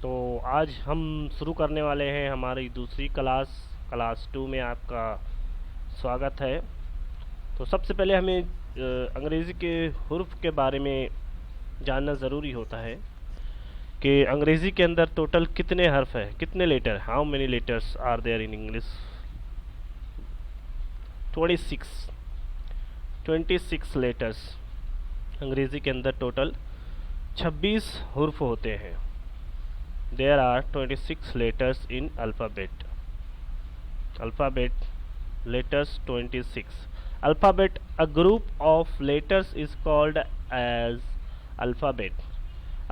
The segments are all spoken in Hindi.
तो आज हम शुरू करने वाले हैं हमारी दूसरी क्लास 2 में आपका स्वागत है। तो सबसे पहले हमें अंग्रेज़ी के हुर्फ के बारे में जानना ज़रूरी होता है कि अंग्रेज़ी के अंदर टोटल कितने हर्फ है, कितने letter, how many letters are there in English. 26 letters अंग्रेज़ी के अंदर टोटल 26 हुर्फ होते हैं। There are 26 letters in alphabet. Letters 26. Alphabet, a group of letters is called as alphabet.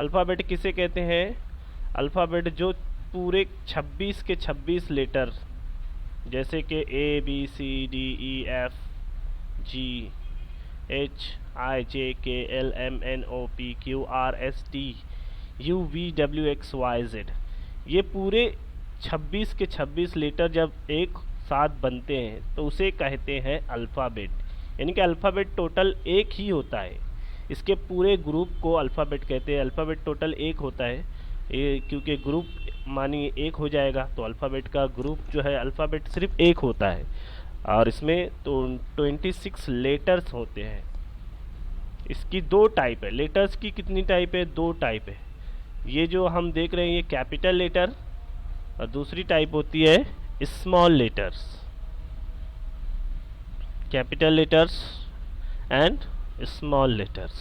Alphabet किसे कहते हैं? Alphabet जो पूरे 26 के 26 लेटर जैसे कि A B C D E F G H I J K L M N O P Q R S T U V W X Y Z, ये पूरे 26 के 26 लेटर जब एक साथ बनते हैं तो उसे कहते हैं अल्फ़ाबेट। यानी कि अल्फ़ाबेट टोटल एक ही होता है, इसके पूरे ग्रुप को अल्फ़ाबेट कहते हैं। अल्फ़ाबेट टोटल एक होता है, ये क्योंकि ग्रुप मानिए एक हो जाएगा तो अल्फ़ाबेट का ग्रुप जो है अल्फ़ाबेट सिर्फ एक होता है और इसमें तो 26 लेटर्स होते हैं। इसकी दो टाइप है, लेटर्स की कितनी टाइप है? दो टाइप है। ये जो हम देख रहे हैं ये कैपिटल लेटर और दूसरी टाइप होती है small letters. Capital letters and small letters.